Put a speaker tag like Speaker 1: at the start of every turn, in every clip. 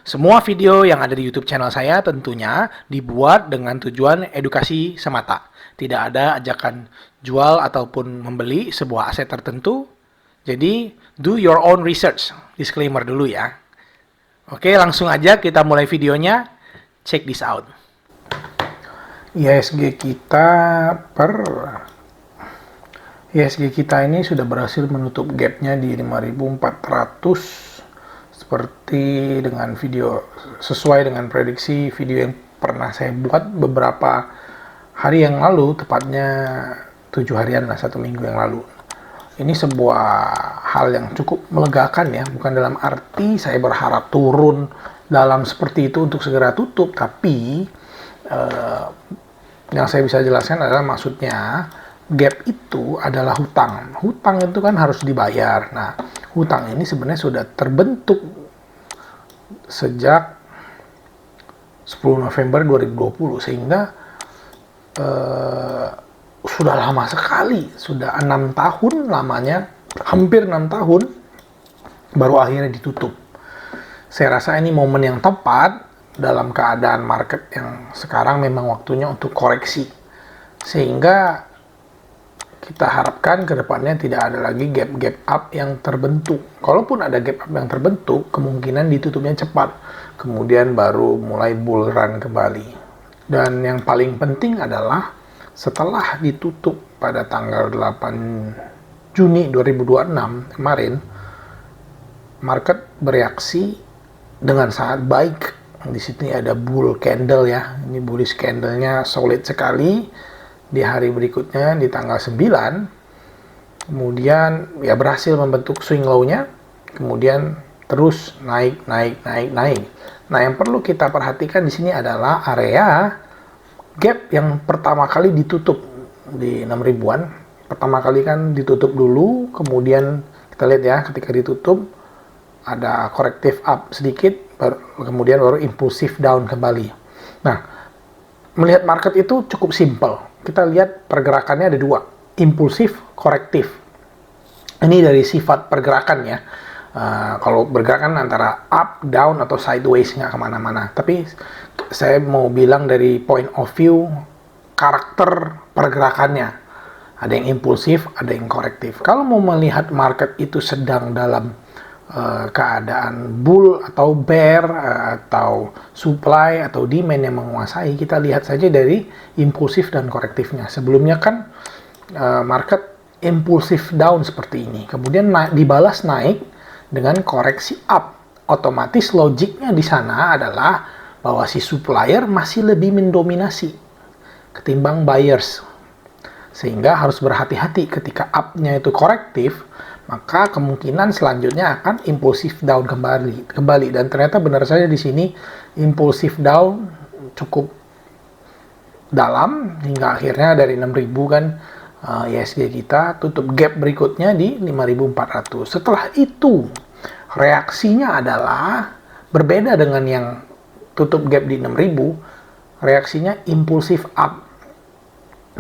Speaker 1: Semua video yang ada di YouTube channel saya tentunya dibuat dengan tujuan edukasi semata. Tidak ada ajakan jual ataupun membeli sebuah aset tertentu. Jadi, do your own research. Disclaimer dulu ya. Oke, langsung aja kita mulai videonya. Check this out. IHSG kita ini sudah berhasil menutup gapnya di 5.400 seperti dengan video sesuai dengan prediksi video yang pernah saya buat beberapa hari yang lalu, tepatnya 7 harian lah, 1 minggu yang lalu. Ini sebuah hal yang cukup melegakan ya, bukan dalam arti saya berharap turun dalam seperti itu untuk segera tutup, tapi yang saya bisa jelaskan adalah maksudnya gap itu adalah hutang. Hutang itu kan harus dibayar. Nah, hutang ini sebenarnya sudah terbentuk sejak 10 November 2020 sehingga sudah lama sekali, sudah 6 tahun lamanya, hampir 6 tahun baru akhirnya ditutup. Saya rasa ini momen yang tepat dalam keadaan market yang sekarang memang waktunya untuk koreksi, sehingga kita harapkan ke depannya tidak ada lagi gap-gap up yang terbentuk. Kalaupun ada gap up yang terbentuk, kemungkinan ditutupnya cepat, kemudian baru mulai bull run kembali. Dan yang paling penting adalah setelah ditutup pada tanggal 8 Juni 2026 kemarin, market bereaksi dengan sangat baik. Di sini ada bull candle ya, ini bullish candle-nya solid sekali. Di hari berikutnya di tanggal 9 kemudian ya berhasil membentuk swing low-nya, kemudian terus naik. Nah, yang perlu kita perhatikan di sini adalah area gap yang pertama kali ditutup di 6 ribuan. Pertama kali kan ditutup dulu, kemudian kita lihat ya, ketika ditutup ada corrective up sedikit, kemudian baru impulsif down kembali. Nah, melihat market itu cukup simple. Kita lihat pergerakannya ada dua, impulsif, korektif. Ini dari sifat pergerakan ya. Kalau bergerakan antara up, down, atau sideways, nggak kemana-mana. Tapi saya mau bilang dari point of view karakter pergerakannya. Ada yang impulsif, ada yang korektif. Kalau mau melihat market itu sedang dalam keadaan bull atau bear atau supply atau demand yang menguasai, kita lihat saja dari impulsif dan korektifnya. Sebelumnya kan market impulsif down seperti ini, kemudian dibalas naik dengan koreksi up. Otomatis logiknya di sana adalah bahwa si supplier masih lebih mendominasi ketimbang buyers, sehingga harus berhati-hati ketika up-nya itu korektif, maka kemungkinan selanjutnya akan impulsif down kembali. Dan ternyata benar saja di sini impulsif down cukup dalam hingga akhirnya dari 6.000 kan IHSG kita tutup gap berikutnya di 5.400. Setelah itu reaksinya adalah berbeda dengan yang tutup gap di 6.000, reaksinya impulsif up.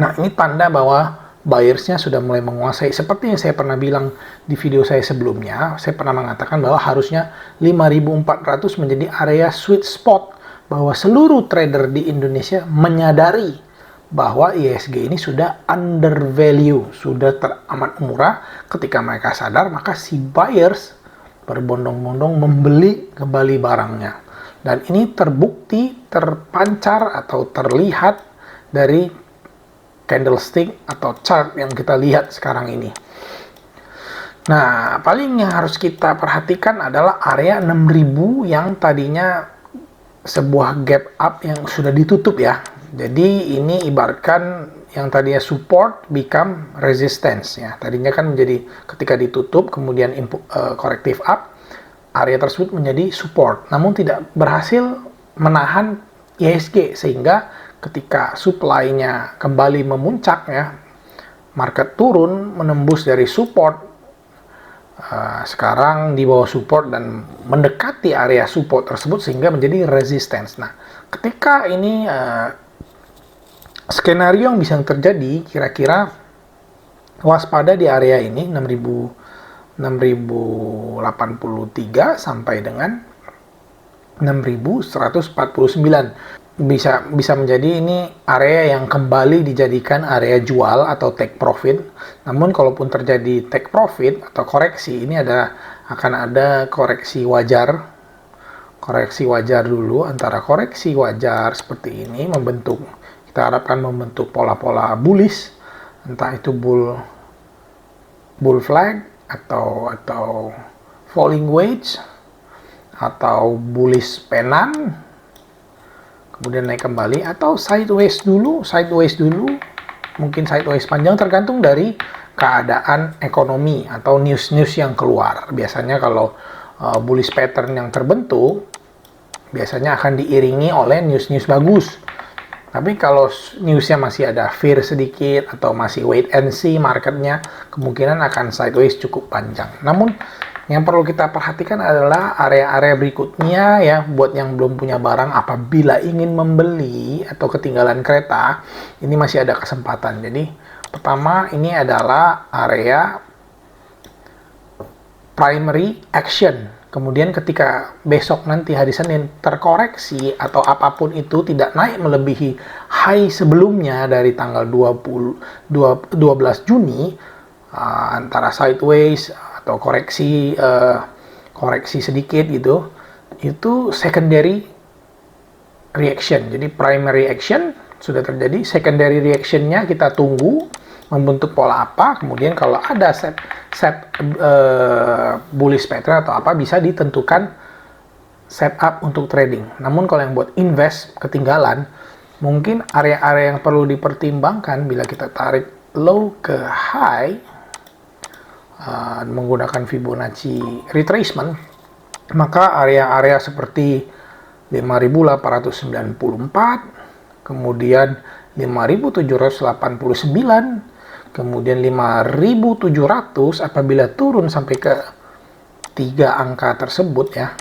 Speaker 1: Nah, ini tanda bahwa buyersnya sudah mulai menguasai. Seperti yang saya pernah bilang di video saya sebelumnya, saya pernah mengatakan bahwa harusnya 5.400 menjadi area sweet spot, bahwa seluruh trader di Indonesia menyadari bahwa IHSG ini sudah undervalue, sudah teramat murah. Ketika mereka sadar, maka si buyers berbondong-bondong membeli kembali barangnya. Dan ini terbukti, terpancar atau terlihat dari candlestick atau chart yang kita lihat sekarang ini. Nah, paling yang harus kita perhatikan adalah area 6.000 yang tadinya sebuah gap up yang sudah ditutup ya. Jadi ini ibaratkan yang tadinya support become resistance ya. Tadinya kan menjadi ketika ditutup kemudian corrective up, area tersebut menjadi support. Namun tidak berhasil menahan IHSG, sehingga ketika supply-nya kembali memuncak ya, market turun menembus dari support, sekarang di bawah support dan mendekati area support tersebut sehingga menjadi resistance. Nah, ketika ini skenario yang bisa terjadi, kira-kira waspada di area ini 6.083 sampai dengan 6.149. Bisa menjadi ini area yang kembali dijadikan area jual atau take profit. Namun kalaupun terjadi take profit atau koreksi, ini akan ada koreksi wajar. Koreksi wajar dulu, antara koreksi wajar seperti ini kita harapkan membentuk pola-pola bullish, entah itu bull flag atau falling wedge atau bullish pennant, kemudian naik kembali, atau sideways dulu, mungkin sideways panjang, tergantung dari keadaan ekonomi atau news-news yang keluar. Biasanya kalau bullish pattern yang terbentuk, biasanya akan diiringi oleh news-news bagus. Tapi kalau newsnya masih ada fear sedikit atau masih wait and see marketnya, kemungkinan akan sideways cukup panjang. Namun yang perlu kita perhatikan adalah area-area berikutnya ya, buat yang belum punya barang, apabila ingin membeli atau ketinggalan kereta, ini masih ada kesempatan. Jadi pertama ini adalah area primary action. Kemudian ketika besok nanti hari Senin terkoreksi atau apapun itu tidak naik melebihi high sebelumnya dari tanggal 12 Juni, antara sideways atau koreksi sedikit gitu, itu secondary reaction. Jadi primary action sudah terjadi, secondary reactionnya kita tunggu membentuk pola apa, kemudian kalau ada set bullish pattern atau apa, bisa ditentukan setup untuk trading. Namun kalau yang buat invest ketinggalan, mungkin area-area yang perlu dipertimbangkan bila kita tarik low ke high menggunakan Fibonacci retracement, maka area-area seperti 5.894, kemudian 5.789, kemudian 5.700, apabila turun sampai ke 3 angka tersebut ya,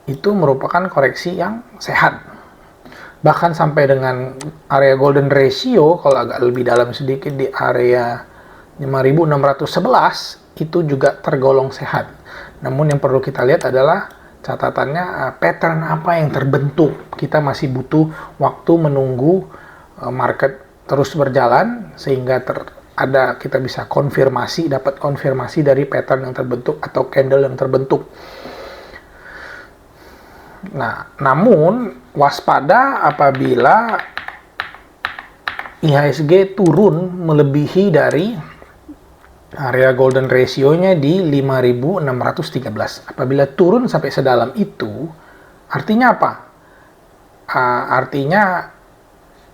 Speaker 1: itu merupakan koreksi yang sehat. Bahkan sampai dengan area golden ratio, kalau agak lebih dalam sedikit di area 5.611, itu juga tergolong sehat. Namun yang perlu kita lihat adalah catatannya, pattern apa yang terbentuk. Kita masih butuh waktu menunggu market terus berjalan sehingga kita bisa dapat konfirmasi dari pattern yang terbentuk atau candle yang terbentuk. Nah, namun waspada apabila IHSG turun melebihi dari area golden ratio-nya di 5.613. Apabila turun sampai sedalam itu, artinya apa? Artinya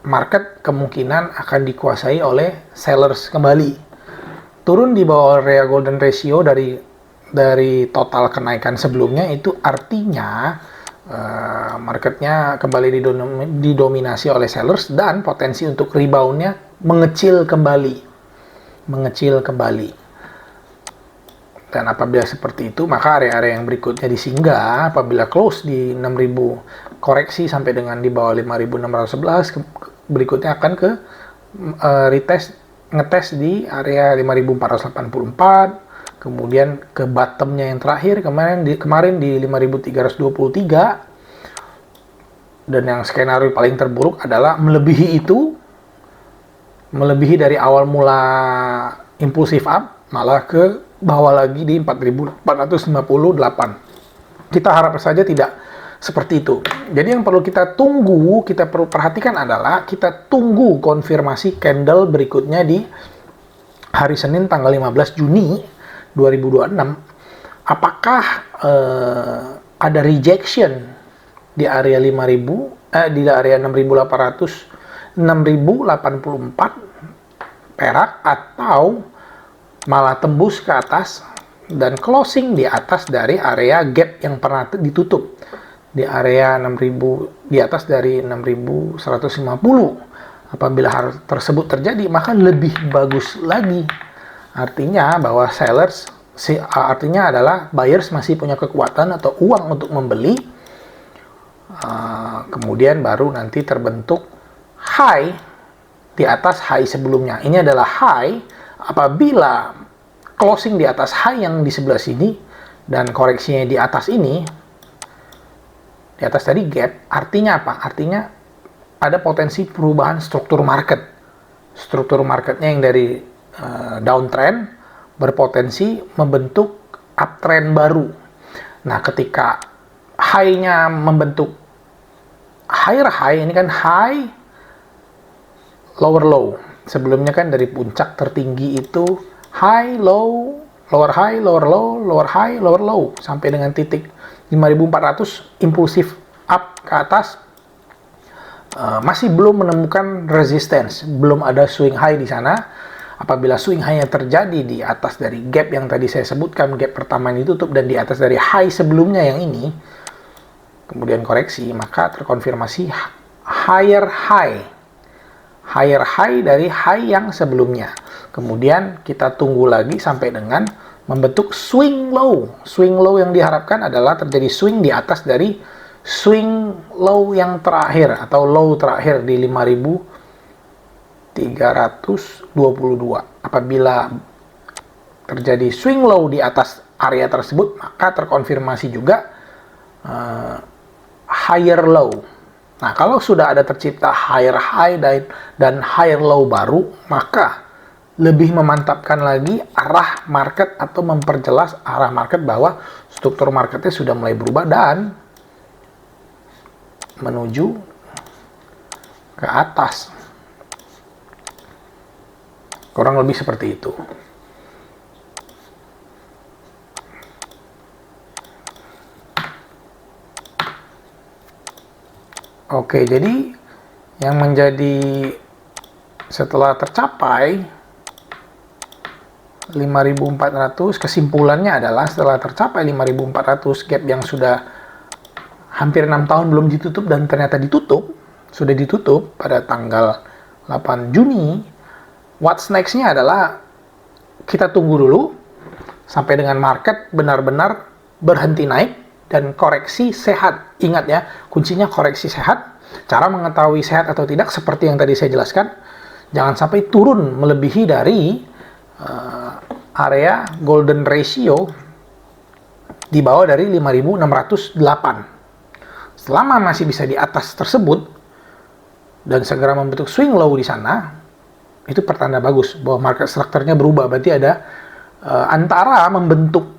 Speaker 1: market kemungkinan akan dikuasai oleh sellers kembali. Turun di bawah area golden ratio dari total kenaikan sebelumnya, itu artinya marketnya kembali didominasi oleh sellers dan potensi untuk rebound-nya mengecil kembali. Dan apabila seperti itu, maka area-area yang berikutnya disinggah apabila close di 6.000, koreksi sampai dengan di bawah 5.611, berikutnya akan ke ngetes di area 5.484, kemudian ke bottomnya yang terakhir kemarin di 5.323, dan yang skenario paling terburuk adalah melebihi dari awal mula impulsif up, malah ke bawah lagi di 4.458. Kita harap saja tidak seperti itu. Jadi yang perlu kita perlu perhatikan adalah kita tunggu konfirmasi candle berikutnya di hari Senin tanggal 15 Juni 2026. Apakah ada rejection di area 6.084 perak, atau malah tembus ke atas dan closing di atas dari area gap yang pernah ditutup di area 6.000, di atas dari 6.150. Apabila hal tersebut terjadi, maka lebih bagus lagi. Artinya bahwa artinya adalah buyers masih punya kekuatan atau uang untuk membeli. Kemudian baru nanti terbentuk high di atas high sebelumnya. Ini adalah high apabila closing di atas high yang di sebelah sini dan koreksinya di atas ini, di atas dari gap, artinya apa? Artinya ada potensi perubahan struktur market. Struktur marketnya yang dari downtrend berpotensi membentuk uptrend baru. Nah, ketika high-nya membentuk higher high, ini kan high, lower low. Sebelumnya kan dari puncak tertinggi itu high, low, lower high, lower low, lower high, lower low. Sampai dengan titik 5.400 impulsif up ke atas. Masih belum menemukan resistance, belum ada swing high di sana. Apabila swing high-nya terjadi di atas dari gap yang tadi saya sebutkan, gap pertama yang ditutup, dan di atas dari high sebelumnya yang ini, kemudian koreksi, maka terkonfirmasi higher high dari high yang sebelumnya. Kemudian kita tunggu lagi sampai dengan membentuk swing low. Swing low yang diharapkan adalah terjadi swing di atas dari swing low yang terakhir atau low terakhir di 5.322. Apabila terjadi swing low di atas area tersebut, maka terkonfirmasi juga higher low. Nah, kalau sudah ada tercipta higher high dan higher low baru, maka lebih memantapkan lagi arah market atau memperjelas arah market bahwa struktur marketnya sudah mulai berubah dan menuju ke atas. Kurang lebih seperti itu. Oke, jadi yang menjadi setelah tercapai 5.400, kesimpulannya adalah setelah tercapai 5.400 gap yang sudah hampir 6 tahun belum ditutup dan ternyata sudah ditutup pada tanggal 8 Juni, what's next-nya adalah kita tunggu dulu sampai dengan market benar-benar berhenti naik dan koreksi sehat. Ingat ya, kuncinya koreksi sehat. Cara mengetahui sehat atau tidak seperti yang tadi saya jelaskan, jangan sampai turun melebihi dari area golden ratio di bawah dari 5.608. Selama masih bisa di atas tersebut dan segera membentuk swing low di sana, itu pertanda bagus bahwa market structure-nya berubah. Berarti ada antara membentuk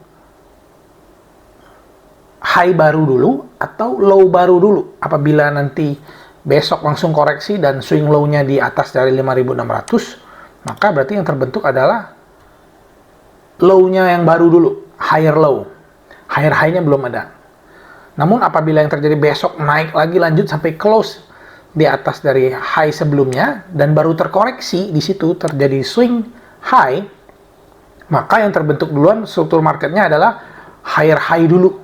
Speaker 1: high baru dulu atau low baru dulu. Apabila nanti besok langsung koreksi dan swing low-nya di atas dari 5.600, maka berarti yang terbentuk adalah low-nya yang baru dulu, higher low. Higher high-nya belum ada. Namun apabila yang terjadi besok naik lagi lanjut sampai close di atas dari high sebelumnya dan baru terkoreksi, di situ terjadi swing high, maka yang terbentuk duluan struktur marketnya adalah higher high dulu.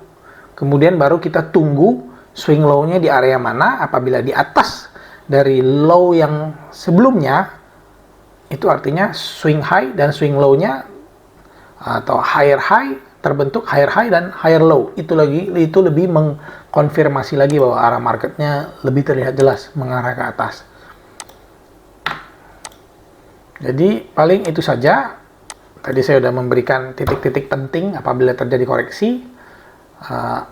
Speaker 1: Kemudian baru kita tunggu swing low-nya di area mana. Apabila di atas dari low yang sebelumnya, itu artinya swing high dan swing low-nya atau higher high terbentuk higher high dan higher low. Itu lebih mengkonfirmasi lagi bahwa arah marketnya lebih terlihat jelas mengarah ke atas. Jadi paling itu saja. Tadi saya sudah memberikan titik-titik penting apabila terjadi koreksi.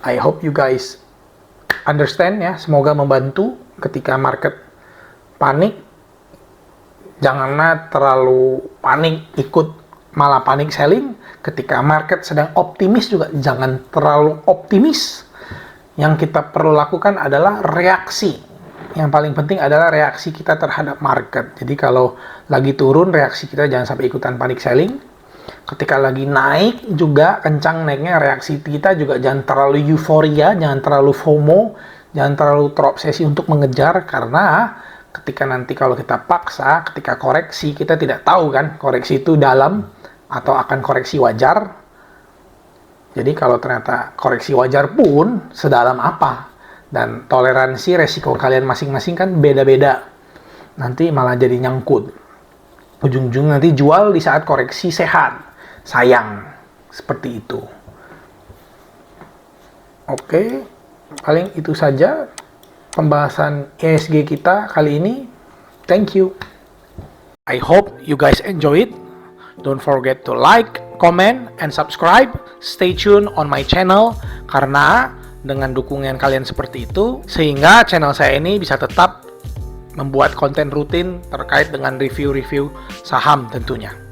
Speaker 1: I hope you guys understand ya. Semoga membantu ketika market panik. Janganlah terlalu panik ikut malah panik selling. Ketika market sedang optimis juga jangan terlalu optimis. Yang kita perlu lakukan adalah reaksi. Yang paling penting adalah reaksi kita terhadap market. Jadi kalau lagi turun, reaksi kita jangan sampai ikutan panik selling. Ketika lagi naik juga kencang naiknya, reaksi kita juga jangan terlalu euforia, jangan terlalu FOMO, jangan terlalu terobsesi untuk mengejar, karena ketika nanti kalau kita paksa, ketika koreksi, kita tidak tahu kan koreksi itu dalam atau akan koreksi wajar. Jadi kalau ternyata koreksi wajar pun sedalam apa, dan toleransi resiko kalian masing-masing kan beda-beda, nanti malah jadi nyangkut. Ujung-ujung nanti jual di saat koreksi sehat. Sayang. Seperti itu. Oke. Paling itu saja pembahasan ESG kita kali ini. Thank you. I hope you guys enjoy it. Don't forget to like, comment, and subscribe. Stay tuned on my channel. Karena dengan dukungan kalian seperti itu, sehingga channel saya ini bisa tetap membuat konten rutin terkait dengan review-review saham tentunya.